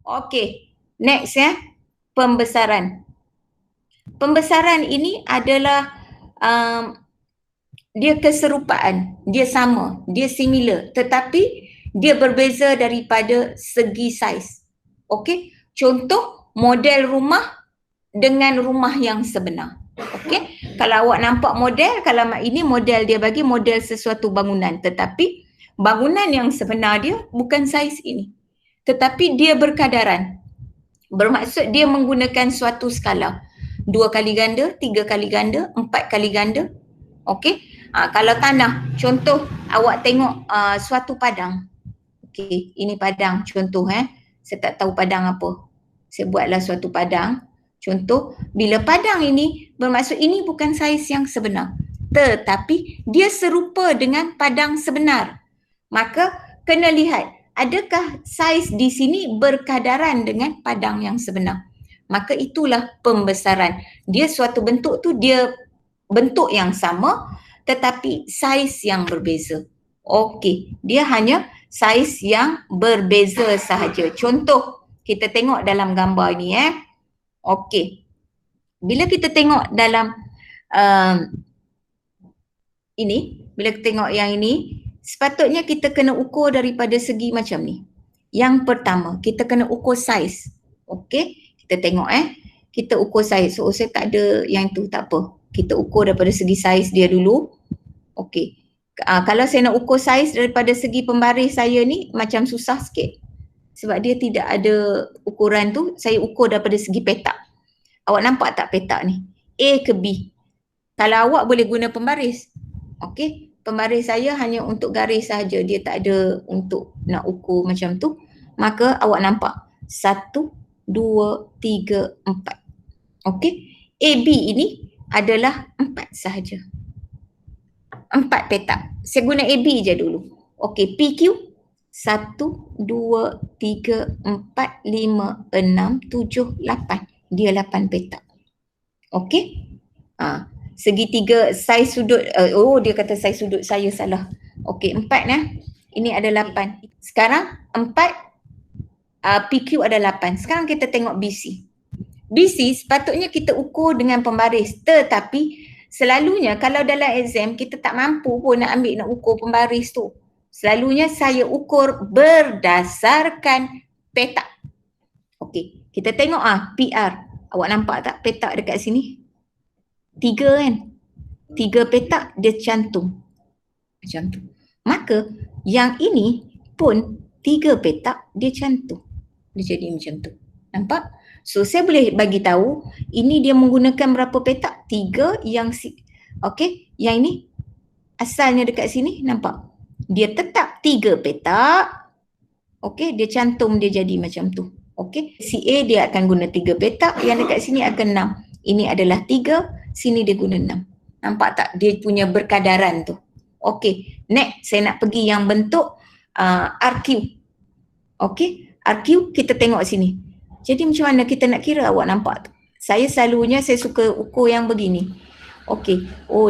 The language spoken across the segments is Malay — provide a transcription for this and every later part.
Okey, next ya, pembesaran. Pembesaran ini adalah dia keserupaan, dia sama, dia similar, tetapi dia berbeza daripada segi saiz. Okey, contoh model rumah dengan rumah yang sebenar. Okey, kalau awak nampak model, kalau ini model dia bagi model sesuatu bangunan, tetapi bangunan yang sebenar dia bukan saiz ini, tetapi dia berkadaran. Bermaksud dia menggunakan suatu skala. 2 kali ganda, 3 kali ganda, 4 kali ganda. Okey. Kalau tanah, contoh awak tengok suatu padang. Okey, ini padang contoh Saya tak tahu padang apa. Saya buatlah suatu padang. Contoh, bila padang ini bermaksud ini bukan saiz yang sebenar. Tetapi dia serupa dengan padang sebenar. Maka kena lihat adakah saiz di sini berkadaran dengan padang yang sebenar. Maka itulah pembesaran. Dia suatu bentuk tu dia bentuk yang sama tetapi saiz yang berbeza. Okey, dia hanya saiz yang berbeza sahaja. Contoh, kita tengok dalam gambar ni Okey. Bila kita tengok dalam bila kita tengok yang ini, sepatutnya kita kena ukur daripada segi macam ni. Yang pertama, kita kena ukur saiz. Okey, kita tengok kita ukur saiz. So, saya tak ada yang tu, tak apa. Kita ukur daripada segi saiz dia dulu. Okey. Kalau saya nak ukur saiz daripada segi pembaris saya ni, macam susah sikit. Sebab dia tidak ada ukuran tu, saya ukur daripada segi petak. Awak nampak tak petak ni? A ke B. Kalau awak boleh guna pembaris. Okey, pembaris saya hanya untuk garis sahaja, dia tak ada untuk nak ukur macam tu. Maka awak nampak 1, 2, 3, 4. Okey, AB ini adalah 4 sahaja. 4 petak. Saya guna AB je dulu. Okey, PQ 1, 2, 3, 4, 5, 6, 7, 8. Dia 8 petak. Okey. Segitiga saiz sudut, dia kata saiz sudut, saya salah. Okey, 4 ini ada 8. Sekarang 4 PQ ada 8. Sekarang kita tengok BC. BC sepatutnya kita ukur dengan pembaris, tetapi selalunya kalau dalam exam kita tak mampu pun nak ukur pembaris tu. Selalunya saya ukur berdasarkan petak. Okey, kita tengok PR. Awak nampak tak petak dekat sini? 3 kan? 3 petak dia cantum. Macam tu. Maka yang ini pun 3 petak dia cantum. Dia jadi macam tu. Nampak? So saya boleh bagi tahu ini dia menggunakan berapa petak? 3 yang okey, yang ini asalnya dekat sini, nampak? Dia tetap 3 petak. Okey, dia cantum dia jadi macam tu. Okey, CA dia akan guna 3 petak, yang dekat sini akan 6. Ini adalah 3, sini dia guna 6. Nampak tak? Dia punya berkadaran tu. Okey, next saya nak pergi yang bentuk RQ. Okey, RQ kita tengok sini. Jadi macam mana kita nak kira, awak nampak tu? Saya selalunya saya suka ukur yang begini. Okey,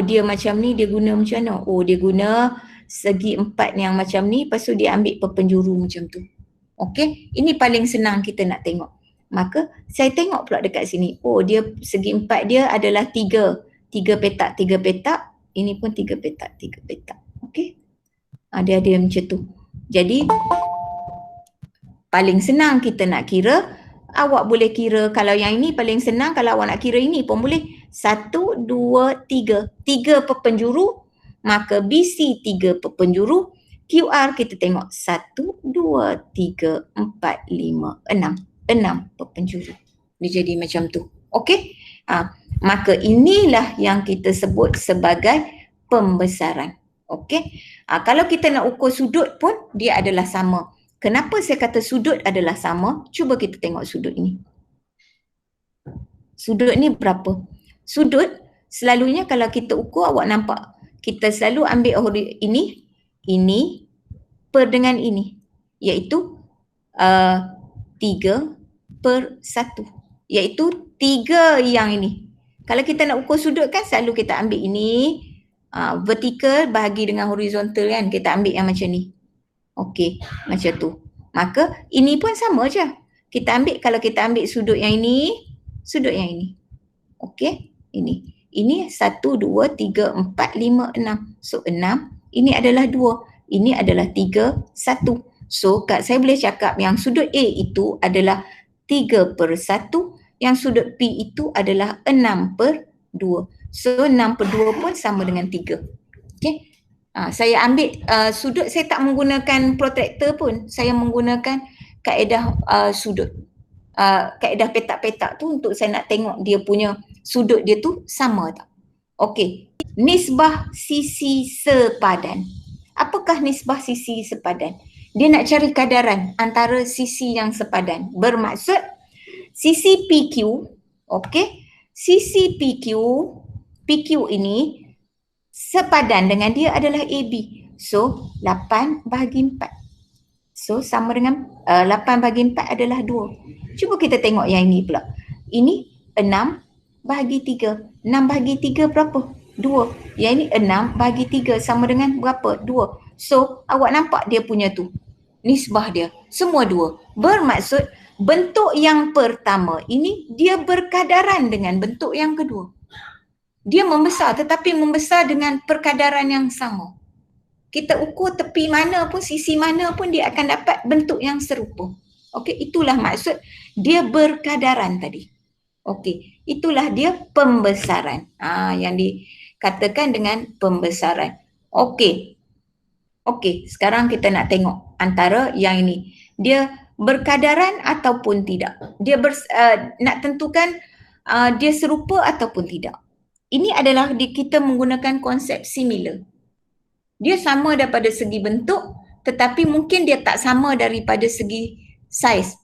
dia macam ni, dia guna macam mana? Dia guna segi 4 yang macam ni, lepas tu dia ambil perpenjuru macam tu. Okey, ini paling senang kita nak tengok. Maka saya tengok pula dekat sini. Dia segi 4 dia adalah 3. 3 petak, 3 petak. Ini pun 3 petak, 3 petak. Okey. Dia ada macam tu. Jadi paling senang kita nak kira, awak boleh kira kalau yang ini paling senang, kalau awak nak kira ini pun boleh. 1, 2, 3. 3 perpenjuru, maka BC 3 perpenjuru. QR kita tengok 1, 2, 3, 4, 5, 6. 6 perpenjuru. Dia jadi macam tu. Okey? Maka inilah yang kita sebut sebagai pembesaran. Okey? Kalau kita nak ukur sudut pun dia adalah sama. Kenapa saya kata sudut adalah sama? Cuba kita tengok sudut ini. Sudut ni berapa? Sudut selalunya kalau kita ukur, awak nampak kita selalu ambil ini per dengan ini, iaitu 3/1, iaitu 3 yang ini. Kalau kita nak ukur sudut kan selalu kita ambil ini vertikal bahagi dengan horizontal kan, kita ambil yang macam ni. Okey, macam tu. Maka ini pun sama je. Kita ambil, kalau kita ambil sudut yang ini, sudut yang ini. Okey, ini. Ini 1, 2, 3, 4, 5, 6. So 6, ini adalah 2. Ini adalah 3, 1. So saya boleh cakap yang sudut A itu adalah 3/1, yang sudut P itu adalah 6/2. So 6/2 pun sama dengan 3. Okey. Saya ambil sudut, saya tak menggunakan protractor pun. Saya menggunakan kaedah sudut. Kaedah petak-petak tu untuk saya nak tengok dia punya sudut dia tu sama tak. Okey. Nisbah sisi sepadan. Apakah nisbah sisi sepadan? Dia nak cari kadaran antara sisi yang sepadan. Bermaksud sisi PQ, okey, sisi PQ ini sepadan dengan dia adalah AB. So 8/4. So sama dengan 8/4 adalah 2. Cuba kita tengok yang ini pula. Ini 6/3. 6/3 berapa? 2. Yang ini 6/3 sama dengan berapa? 2. So awak nampak dia punya tu, nisbah dia semua 2. Bermaksud bentuk yang pertama ini dia berkadaran dengan bentuk yang kedua. Dia membesar, tetapi membesar dengan perkadaran yang sama. Kita ukur tepi mana pun, sisi mana pun, dia akan dapat bentuk yang serupa. Okey, itulah maksud dia berkadaran tadi. Okey, itulah dia pembesaran. Yang dikatakan dengan pembesaran. Okey. Okey, sekarang kita nak tengok antara yang ini. Dia berkadaran ataupun tidak. Dia nak tentukan dia serupa ataupun tidak. Ini adalah kita menggunakan konsep similar. Dia sama daripada segi bentuk, tetapi mungkin dia tak sama daripada segi saiz.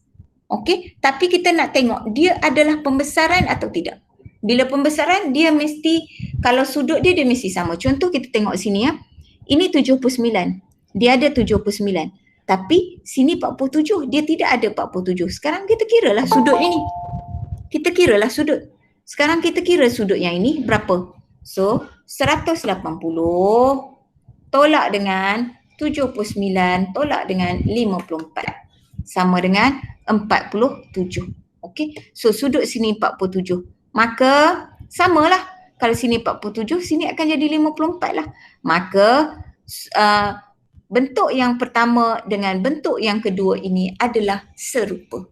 Okey, tapi kita nak tengok dia adalah pembesaran atau tidak. Bila pembesaran, dia mesti, kalau sudut dia mesti sama. Contoh kita tengok sini ya. Ini 79. Dia ada 79. Tapi sini 47, dia tidak ada 47. Sekarang kita kiralah sudut ini. Kita kiralah sudut. Sekarang kita kira sudut yang ini berapa? So 180 tolak dengan 79 tolak dengan 54 sama dengan 47. Okey. So sudut sini 47. Maka samalah. Kalau sini 47, sini akan jadi 54 lah. Maka bentuk yang pertama dengan bentuk yang kedua ini adalah serupa.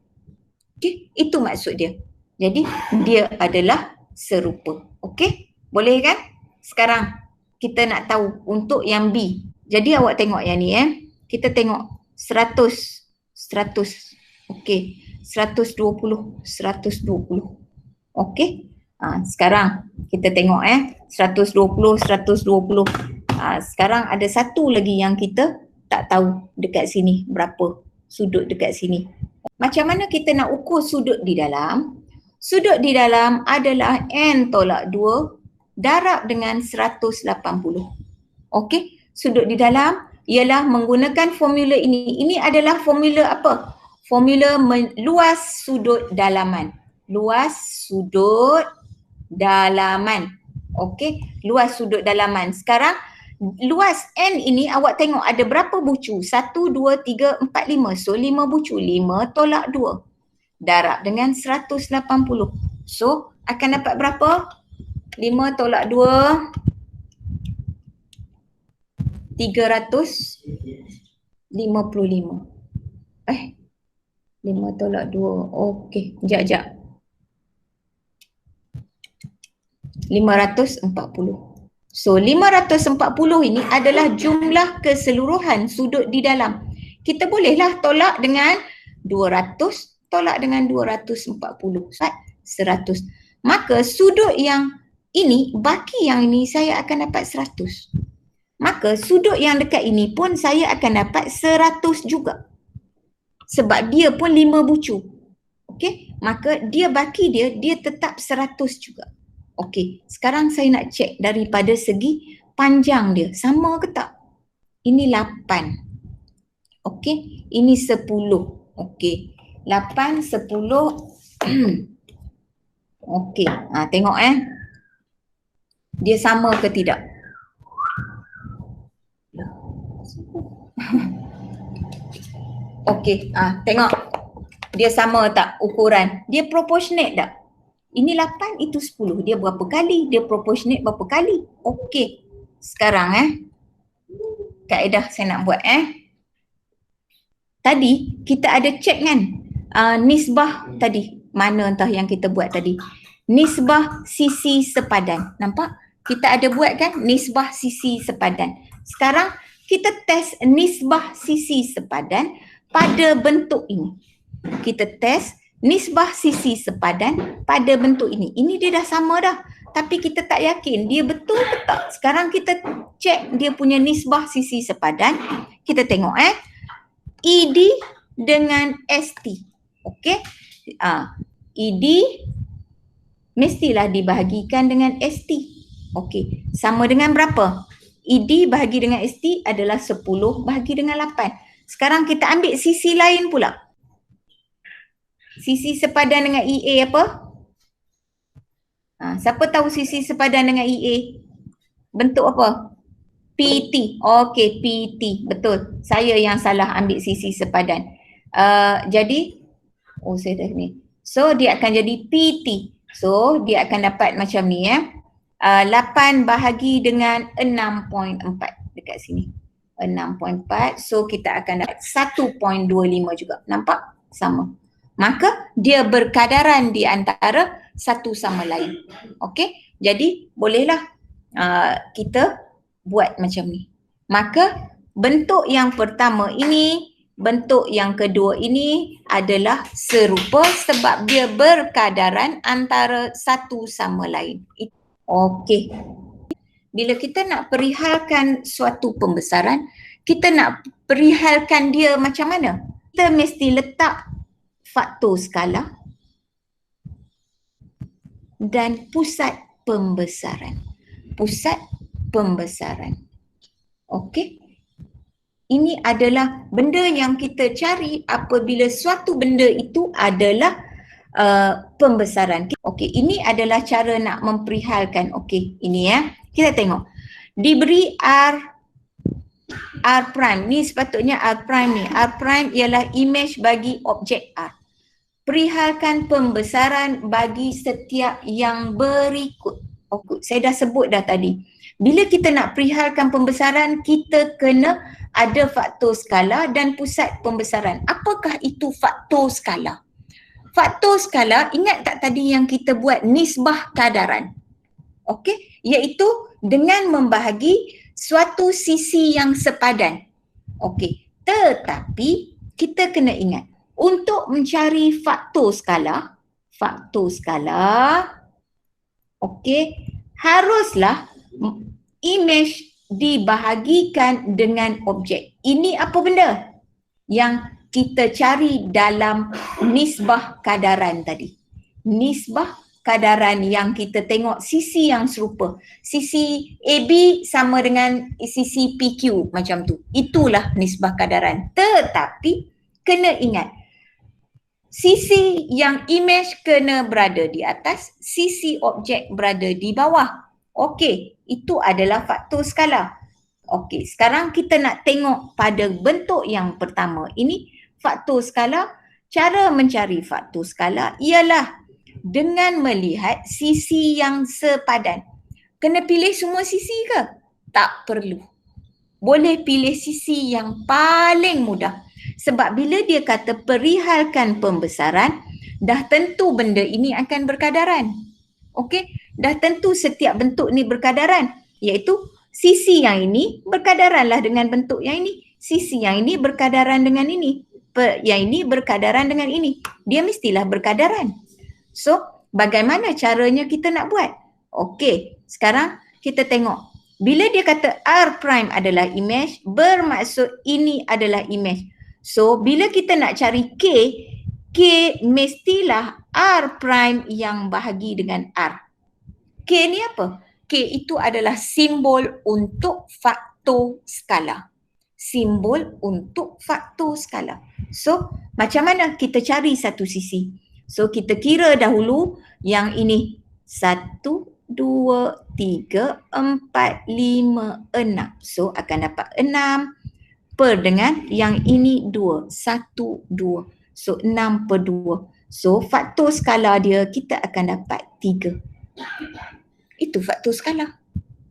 Okey, itu maksud dia. Jadi dia adalah serupa. Okey? Boleh kan? Sekarang kita nak tahu untuk yang B. Jadi awak tengok yang ni Kita tengok 100. Okey. 120. Okey? Sekarang kita tengok 120. Sekarang ada satu lagi yang kita tak tahu dekat sini berapa sudut dekat sini. Macam mana kita nak ukur sudut di dalam? Sudut di dalam adalah N tolak 2 darab dengan 180. Okey, sudut di dalam ialah menggunakan formula ini. Ini adalah formula apa? Formula luas sudut dalaman. Luas sudut dalaman. Okey, luas sudut dalaman. Sekarang luas N ini awak tengok ada berapa bucu? 1, 2, 3, 4, 5. So 5 bucu. 5 tolak 2. Darab dengan 180. So akan dapat berapa? 5 tolak 2. 355. 5 tolak 2. Okey, sekejap. 540. So 540 ini adalah jumlah keseluruhan sudut di dalam. Kita bolehlah tolak dengan 200 tolak dengan 240. 100. Maka sudut yang ini, baki yang ini saya akan dapat 100. Maka sudut yang dekat ini pun saya akan dapat 100 juga. Sebab dia pun 5 bucu. Okey, maka dia baki dia tetap 100 juga. Okey, sekarang saya nak cek daripada segi panjang dia. Sama ke tak? Ini 8. Okey, ini 10. Okey. 8, 10. Okey, tengok dia sama ke tidak? Okey, tengok. Dia sama tak ukuran? Dia proportionate tak? Ini 8, itu 10. Dia berapa kali? Dia proportionate berapa kali? Okey. Sekarang kaedah saya nak buat Tadi kita ada check kan? Nisbah tadi. Mana entah yang kita buat tadi. Nisbah sisi sepadan. Nampak? Kita ada buat kan? Nisbah sisi sepadan. Sekarang kita test nisbah sisi sepadan pada bentuk ini. Kita test nisbah sisi sepadan pada bentuk ini. Ini dia dah sama dah. Tapi kita tak yakin dia betul ke tak. Sekarang kita check dia punya nisbah sisi sepadan. Kita tengok ED dengan ST. Okey. ED mestilah dibahagikan dengan ST. Okey. Sama dengan berapa? ED bahagi dengan ST adalah 10 bahagi dengan 8. Sekarang kita ambil sisi lain pula. Sisi sepadan dengan EA apa? Siapa tahu sisi sepadan dengan EA? Bentuk apa? PT. Okey, PT. Betul. Saya yang salah ambil sisi sepadan. Jadi, saya dah ni. So, dia akan jadi PT. So, dia akan dapat macam ni 8 bahagi dengan 6.4 dekat sini. 6.4. So, kita akan dapat 1.25 juga. Nampak? Sama. Maka dia berkadaran di antara satu sama lain. Okey? Jadi bolehlah kita buat macam ni. Maka bentuk yang pertama ini, bentuk yang kedua ini adalah serupa sebab dia berkadaran antara satu sama lain. Okey. Bila kita nak perihalkan suatu pembesaran, kita nak perihalkan dia macam mana? Kita mesti letak faktor skala dan pusat pembesaran. Pusat pembesaran. Okey. Ini adalah benda yang kita cari apabila suatu benda itu adalah pembesaran. Okey, ini adalah cara nak memperihalkan. Okey, ini kita tengok. Diberi R prime. Ni sepatutnya R prime ni. R prime ialah image bagi objek R. Perihalkan pembesaran bagi setiap yang berikut. Saya dah sebut dah tadi. Bila kita nak perihalkan pembesaran, kita kena ada faktor skala dan pusat pembesaran. Apakah itu faktor skala? Faktor skala, ingat tak tadi yang kita buat nisbah kadaran? Okey, iaitu dengan membahagi suatu sisi yang sepadan. Okey, tetapi kita kena ingat untuk mencari faktor skala, okey, haruslah image dibahagikan dengan objek. Ini apa benda yang kita cari dalam nisbah kadaran tadi? Nisbah kadaran yang kita tengok sisi yang serupa. Sisi AB sama dengan sisi PQ macam tu. Itulah nisbah kadaran. Tetapi kena ingat, sisi yang image kena berada di atas, sisi objek berada di bawah. Okey, itu adalah faktor skala. Okey, sekarang kita nak tengok pada bentuk yang pertama. Ini faktor skala. Cara mencari faktor skala ialah dengan melihat sisi yang sepadan. Kena pilih semua sisi ke? Tak perlu. Boleh pilih sisi yang paling mudah. Sebab bila dia kata perihalkan pembesaran, dah tentu benda ini akan berkadaran. Okey, dah tentu setiap bentuk ni berkadaran. Iaitu sisi yang ini berkadaranlah dengan bentuk yang ini. Sisi yang ini berkadaran dengan ini. Yang ini berkadaran dengan ini. Dia mestilah berkadaran. So, bagaimana caranya kita nak buat? Okey, sekarang kita tengok. Bila dia kata R prime adalah image, bermaksud ini adalah image. So, bila kita nak cari K mestilah R prime yang bahagi dengan R. K ni apa? K itu adalah simbol untuk faktor skala. Simbol untuk faktor skala. So, macam mana kita cari satu sisi? So, kita kira dahulu yang ini 1, 2, 3, 4, 5, 6. So, akan dapat 6 per dengan yang ini 2. 1, 2. So 6/2. So faktor skala dia kita akan dapat 3. Itu faktor skala.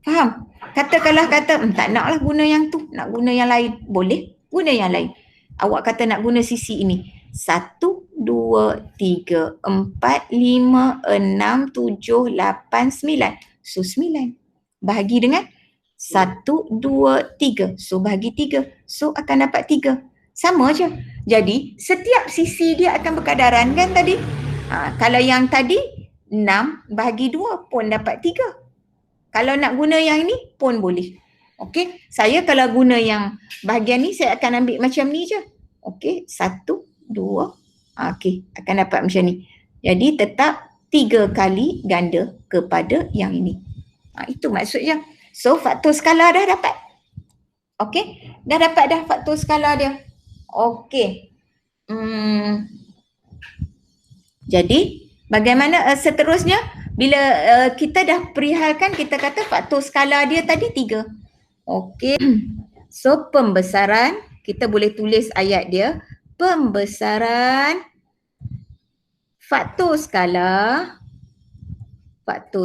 Faham? Katakanlah tak naklah guna yang tu, nak guna yang lain. Boleh guna yang lain. Awak kata nak guna sisi ini. 1, 2, 3, 4, 5, 6, 7, 8, 9. So 9. Bahagi dengan 1, 2, 3. So bahagi 3. So akan dapat 3. Sama je. Jadi setiap sisi dia akan berkadaran kan tadi. Kalau yang tadi 6 bahagi 2 pun dapat 3. Kalau nak guna yang ni pun boleh. Okey, saya kalau guna yang bahagian ni saya akan ambil macam ni je. Okey, 1, 2. Okey, akan dapat macam ni. Jadi tetap 3 kali ganda kepada yang ini. Itu maksudnya. So faktor skala dah dapat. Okey, dah dapat dah faktor skala dia. Okey. Jadi bagaimana seterusnya? Bila kita dah perihalkan, kita kata faktor skala dia tadi 3. Okey. So pembesaran, kita boleh tulis ayat dia. Pembesaran faktor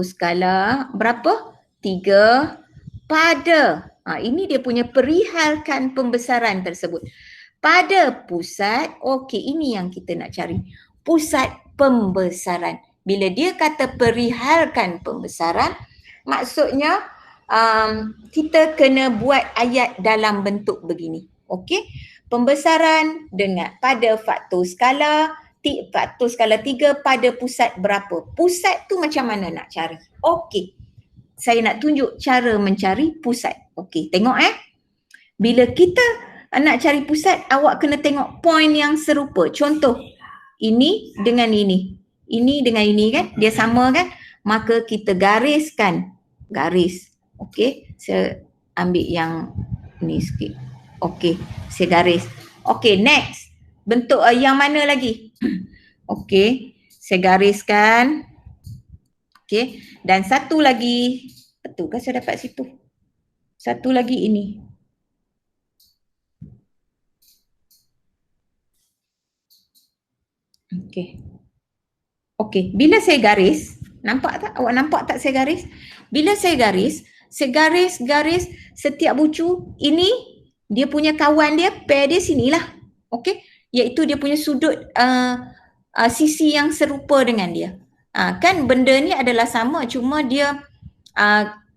skala berapa? 3 pada. Ini dia punya perihalkan pembesaran tersebut. Pada pusat, okey, ini yang kita nak cari. Pusat pembesaran. Bila dia kata perihalkan pembesaran, maksudnya kita kena buat ayat dalam bentuk begini. Okey? Pembesaran dengan pada faktor skala 3 pada pusat berapa? Pusat tu macam mana nak cari? Okey. Saya nak tunjuk cara mencari pusat. Okey, tengok Bila kita nak cari pusat, awak kena tengok point yang serupa. Contoh, ini dengan ini. Ini dengan ini kan, dia sama kan, maka kita gariskan. Garis. Okey, saya ambil yang ni sikit. Okey, saya garis. Okey, next. Bentuk yang mana lagi? Okey, saya gariskan. Okey, dan satu lagi. Betul kan saya dapat situ? Satu lagi ini. Okey. Okey, bila saya garis, nampak tak? Awak nampak tak saya garis? Bila saya garis setiap bucu ini dia punya kawan dia, pair dia sinilah. Okey, iaitu dia punya sudut sisi yang serupa dengan dia. Kan benda ni adalah sama, cuma dia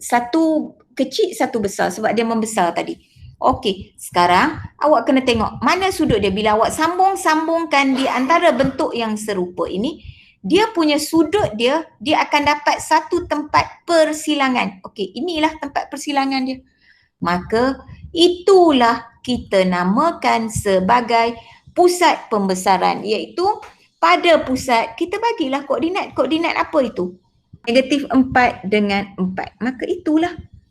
satu kecil satu besar sebab dia membesar tadi. Okey, sekarang awak kena tengok mana sudut dia. Bila awak sambung-sambungkan di antara bentuk yang serupa ini, dia punya sudut dia akan dapat satu tempat persilangan. Okey, inilah tempat persilangan dia. Maka itulah kita namakan sebagai pusat pembesaran, iaitu pada pusat kita bagilah koordinat. Koordinat apa itu? -4 dengan 4. Maka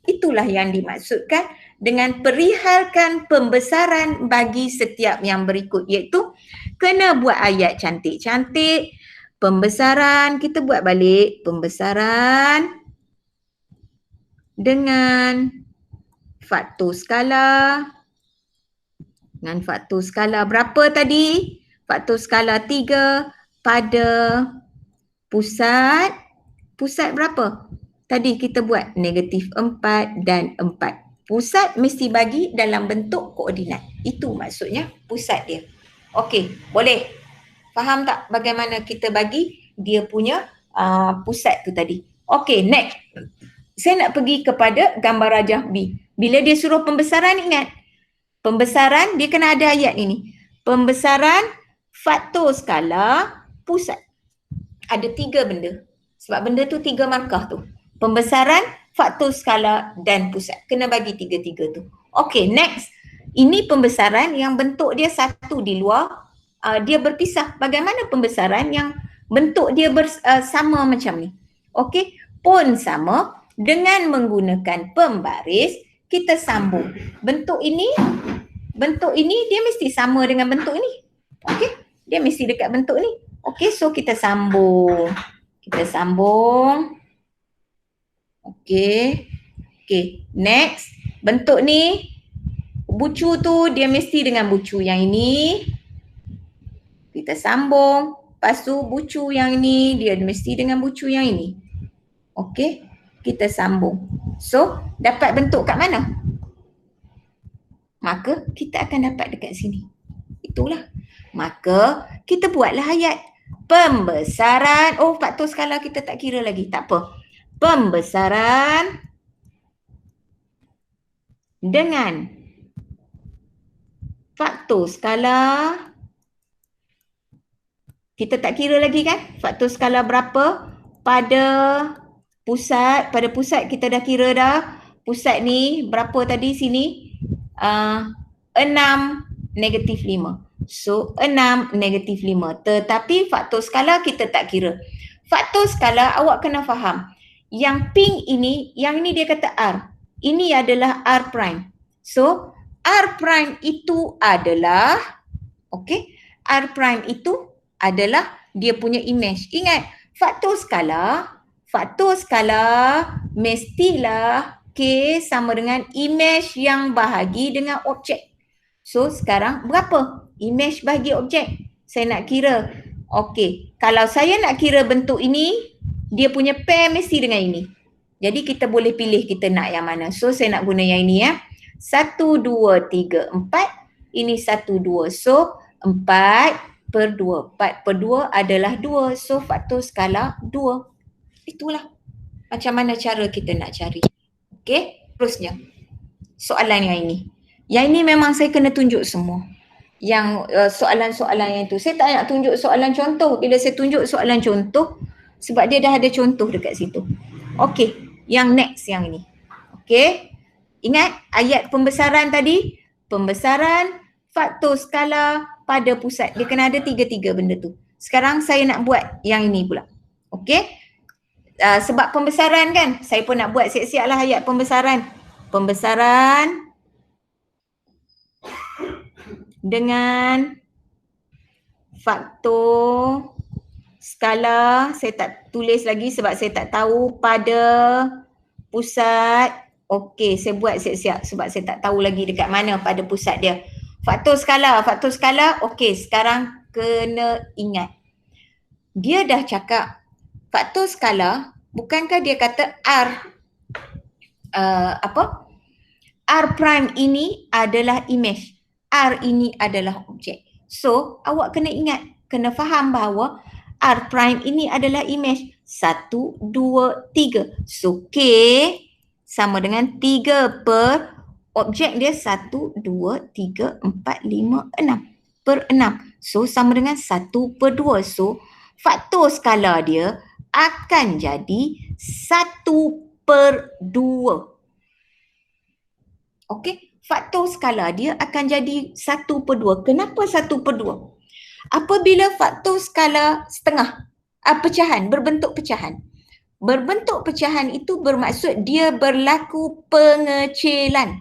itulah yang dimaksudkan dengan perihalkan pembesaran bagi setiap yang berikut, iaitu kena buat ayat cantik-cantik. Pembesaran, kita buat balik. Pembesaran dengan faktor skala. Dengan faktor skala berapa tadi? Faktor skala 3 pada pusat. Pusat berapa? Tadi kita buat -4 dan 4. Pusat mesti bagi dalam bentuk koordinat. Itu maksudnya pusat dia. Okey, boleh? Faham tak bagaimana kita bagi dia punya pusat tu tadi? Okey, next. Saya nak pergi kepada gambar rajah B. Bila dia suruh pembesaran, ingat. Pembesaran, dia kena ada ayat ini. Pembesaran faktor skala pusat. Ada 3 benda. Sebab benda tu 3 markah tu. Pembesaran, faktor skala dan pusat. Kena bagi 3-3 tu. Okey, next. Ini pembesaran yang bentuk dia satu di luar. Dia berpisah. Bagaimana pembesaran yang bentuk dia sama macam ni? Okey, pun sama dengan menggunakan pembaris, kita sambung. Bentuk ini dia mesti sama dengan bentuk ini. Okey, dia mesti dekat bentuk ni. Okey, so kita sambung. Okey, next. Bentuk ni, bucu tu dia mesti dengan bucu yang ini. Kita sambung. Lepas tu bucu yang ini dia mesti dengan bucu yang ini. Okey, kita sambung. So, dapat bentuk kat mana? Maka kita akan dapat dekat sini. Itulah. Maka kita buatlah ayat. Pembesaran. Oh, faktor skala kita tak kira lagi. Tak apa. Pembesaran dengan faktor skala. Kita tak kira lagi kan? Faktor skala berapa? Pada pusat kita dah kira dah. Pusat ni berapa tadi sini? 6 negatif 5. So 6 negatif 5. Tetapi faktor skala kita tak kira. Faktor skala awak kena faham. Yang pink ini, yang ini dia kata R. Ini adalah R prime. So R prime itu adalah, okey, R prime itu adalah dia punya image. Ingat, faktor skala mestilah K sama dengan image yang bahagi dengan objek. So sekarang berapa image bahagi objek? Saya nak kira. Okey, kalau saya nak kira bentuk ini, dia punya pair mesti dengan ini. Jadi kita boleh pilih kita nak yang mana. So saya nak guna yang ini ya. 1, 2, 3, 4. Ini 1, 2. So 4 per 2. 4 per 2 adalah 2. So faktor skala 2. Itulah macam mana cara kita nak cari. Okey, terusnya soalan yang ini. Yang ini memang saya kena tunjuk semua. Yang soalan-soalan yang itu. Saya tak nak tunjuk soalan contoh. Bila saya tunjuk soalan contoh, sebab dia dah ada contoh dekat situ. Okey, yang next yang ini. Okey, ingat ayat pembesaran tadi? Pembesaran faktor skala pada pusat. Dia kena ada tiga-tiga benda tu. Sekarang saya nak buat yang ini pula. Okey, sebab pembesaran kan, saya pun nak buat siap-siap lah ayat pembesaran. Pembesaran dengan faktor skala, saya tak tulis lagi sebab saya tak tahu pada pusat. Okey, saya buat siap-siap sebab saya tak tahu lagi dekat mana pada pusat dia. Faktor skala, okey, sekarang kena ingat. Dia dah cakap faktor skala, bukankah dia kata R R prime ini adalah image, R ini adalah objek. So, awak kena ingat, kena faham bahawa R prime ini adalah image. 1, 2, 3. So, K sama dengan 3 per objek dia 1, 2, 3, 4, 5, 6. Per 6. So, sama dengan 1 per 2. So, faktor skala dia akan jadi 1 per 2. Okey, faktor skala dia akan jadi 1 per 2. Kenapa 1 per 2? Apabila faktor skala setengah, pecahan, berbentuk pecahan. Berbentuk pecahan itu bermaksud dia berlaku pengecilan.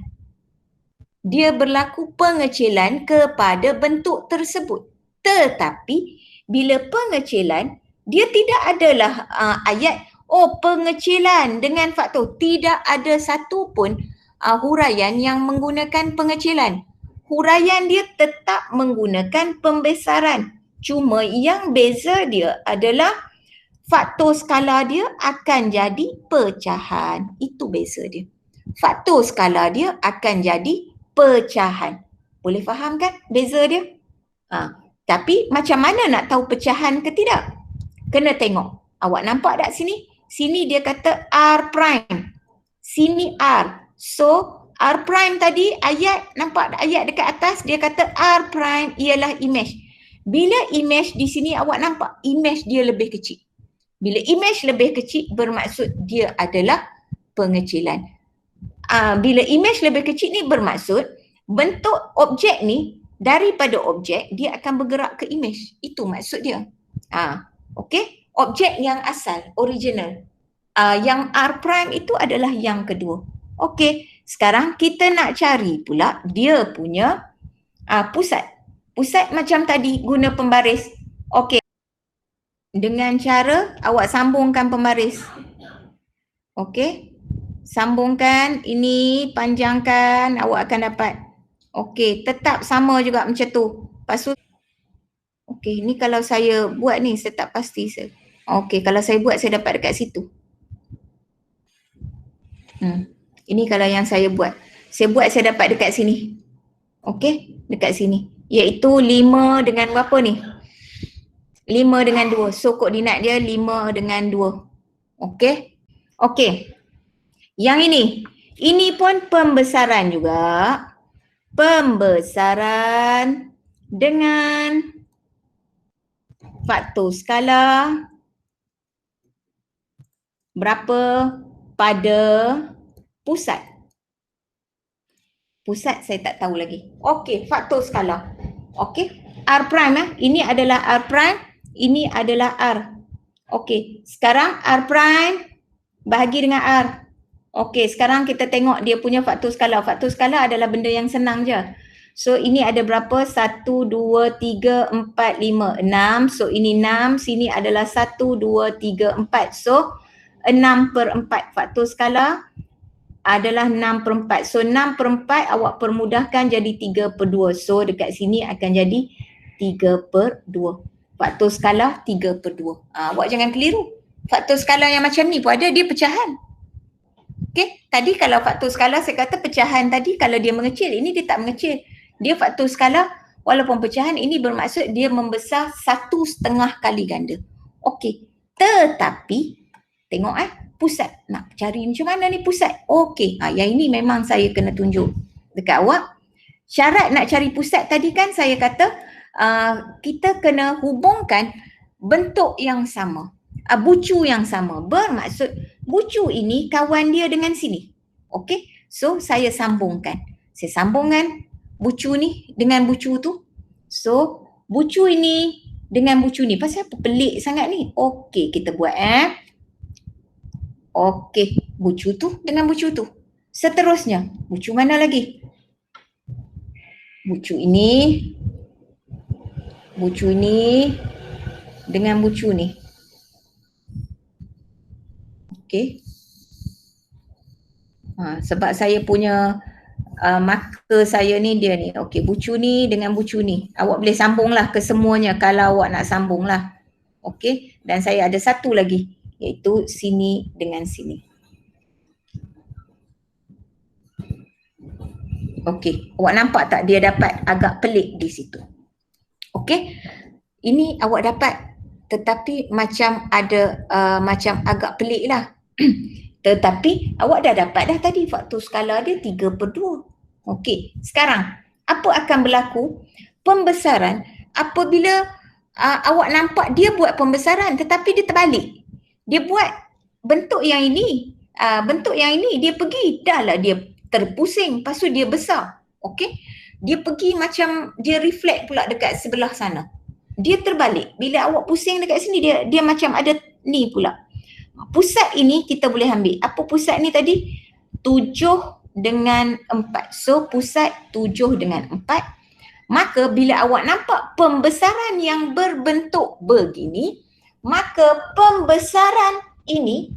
Dia berlaku pengecilan kepada bentuk tersebut. Tetapi bila pengecilan, dia tidak adalah ayat, pengecilan dengan faktor. Tidak ada satu pun huraian yang menggunakan pengecilan. Huraian dia tetap menggunakan pembesaran. Cuma yang beza dia adalah faktor skala dia akan jadi pecahan. Itu beza dia. Faktor skala dia akan jadi pecahan. Boleh faham kan beza dia? Tapi macam mana nak tahu pecahan ke tidak? Kena tengok. Awak nampak tak sini? Sini dia kata R prime. Sini R. So, R prime tadi ayat, nampak ayat dekat atas dia kata R prime ialah image. Bila image di sini awak nampak image dia lebih kecil. Bila image lebih kecil bermaksud dia adalah pengecilan. Bila image lebih kecil ni bermaksud bentuk objek ni daripada objek dia akan bergerak ke image. Itu maksud dia. Okey, objek yang asal, original. Yang R prime itu adalah yang kedua. Okey, sekarang kita nak cari pula dia punya pusat. Pusat macam tadi guna pembaris. Okey. Dengan cara awak sambungkan pembaris. Okey. Sambungkan ini, panjangkan, awak akan dapat. Okey, tetap sama juga macam tu. Lepas tu Okey, ni kalau saya buat ni saya tak pasti saya. Okey, kalau saya buat saya dapat dekat situ. Ini kalau yang saya buat. Saya buat saya dapat dekat sini. Okey, dekat sini. Iaitu 5 dengan berapa ni? 5 dengan 2. So koordinat dia 5 dengan 2. Okey. Okey. Yang ini pun pembesaran juga. Pembesaran dengan faktor skala berapa pada pusat. Pusat saya tak tahu lagi. Okey, faktor skala. Okey, R prime ini adalah R prime, ini adalah R. Okey, sekarang R prime bahagi dengan R. Okey, sekarang kita tengok dia punya faktor skala. Faktor skala adalah benda yang senang je. So ini ada berapa? 1, 2, 3, 4, 5, 6. So ini 6, sini adalah 1, 2, 3, 4. So 6/4. Faktor skala adalah 6/4. So 6/4 awak permudahkan jadi 3/2. So dekat sini akan jadi 3/2. Faktor skala 3/2. Awak jangan keliru. Faktor skala yang macam ni pun ada, dia pecahan. Okey, tadi kalau faktor skala saya kata pecahan tadi kalau dia mengecil, ini dia tak mengecil. Dia faktor skala walaupun pecahan, ini bermaksud dia membesar 1/2 kali ganda. Okey, tetapi tengok pusat. Nak cari macam mana ni pusat? Okey, yang ini memang saya kena tunjuk dekat awak. Syarat nak cari pusat tadi kan saya kata kita kena hubungkan bentuk yang sama. Bucu yang sama. Bermaksud bucu ini kawan dia dengan sini. Okey, so saya sambungkan. Saya sambungkan bucu ni dengan bucu tu. So bucu ini dengan bucu ni. Pasal apa pelik sangat ni? Okey, kita buat Okey, bucu tu dengan bucu tu. Seterusnya, bucu mana lagi? Bucu ini dengan bucu ni. Okey. Sebab saya punya marker saya ni dia ni. Okey, bucu ni dengan bucu ni. Awak boleh sambunglah ke semuanya kalau awak nak sambunglah. Okey, dan saya ada satu lagi iaitu sini dengan sini. Okey, awak nampak tak dia dapat agak pelik di situ. Okey, ini awak dapat tetapi macam ada macam agak pelik lah. Tetapi awak dah dapat dah tadi faktor skala dia 3/2. Okey, sekarang apa akan berlaku? Pembesaran apabila awak nampak dia buat pembesaran tetapi dia terbalik. Dia buat bentuk yang ini, dia pergi, dah lah dia terpusing, lepas tu dia besar. Okey, dia pergi macam dia reflect pula dekat sebelah sana. Dia terbalik. Bila awak pusing dekat sini dia macam ada ni pula. Pusat ini kita boleh ambil. Apa pusat ni tadi? 7 dengan 4. So pusat 7 dengan 4. Maka bila awak nampak pembesaran yang berbentuk begini, maka pembesaran ini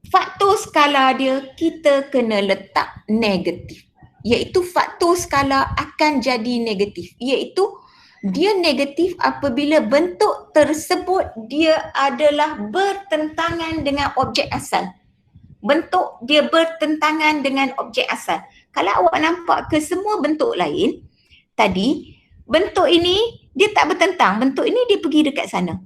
faktor skala dia kita kena letak negatif. Iaitu faktor skala akan jadi negatif. Iaitu dia negatif apabila bentuk tersebut dia adalah bertentangan dengan objek asal. Bentuk dia bertentangan dengan objek asal. Kalau awak nampak ke semua bentuk lain, tadi bentuk ini dia tak bertentang. Bentuk ini dia pergi dekat sana.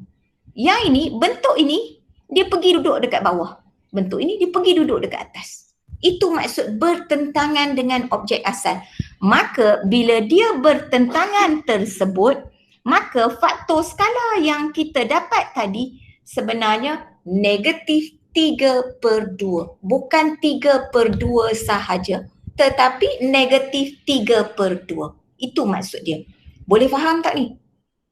Yang ini, bentuk ini dia pergi duduk dekat bawah. Bentuk ini dia pergi duduk dekat atas. Itu maksud bertentangan dengan objek asal. Maka bila dia bertentangan tersebut, maka faktor skala yang kita dapat tadi sebenarnya negatif 3/2. Bukan 3/2 sahaja, tetapi negatif 3/2. Itu maksud dia. Boleh faham tak ni?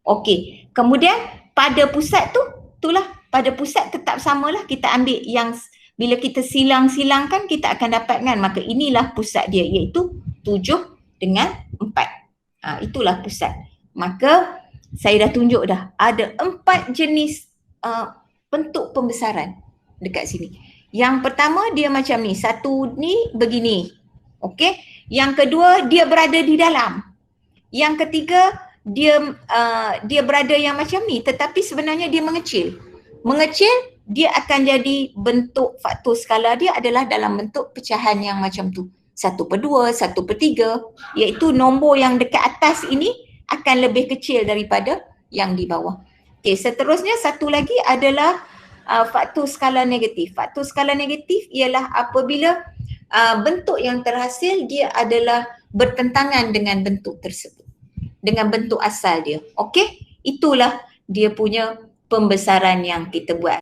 Okey. Kemudian pada pusat tu, itulah pada pusat tetap samalah. Kita ambil yang bila kita silang-silangkan kita akan dapatkan, maka inilah pusat dia iaitu 7 dengan 4. Itulah pusat. Maka saya dah tunjuk dah ada 4 jenis bentuk pembesaran dekat sini. Yang pertama dia macam ni, satu ni begini. Okey. Yang kedua dia berada di dalam. Yang ketiga, dia berada yang macam ni tetapi sebenarnya dia mengecil. Mengecil, dia akan jadi bentuk faktor skala dia adalah dalam bentuk pecahan yang macam tu. 1/2, 1/3, iaitu nombor yang dekat atas ini akan lebih kecil daripada yang di bawah. Okey, seterusnya satu lagi adalah faktor skala negatif. Faktor skala negatif ialah apabila bentuk yang terhasil dia adalah bertentangan dengan bentuk tersebut, dengan bentuk asal dia. Okey, itulah dia punya pembesaran yang kita buat.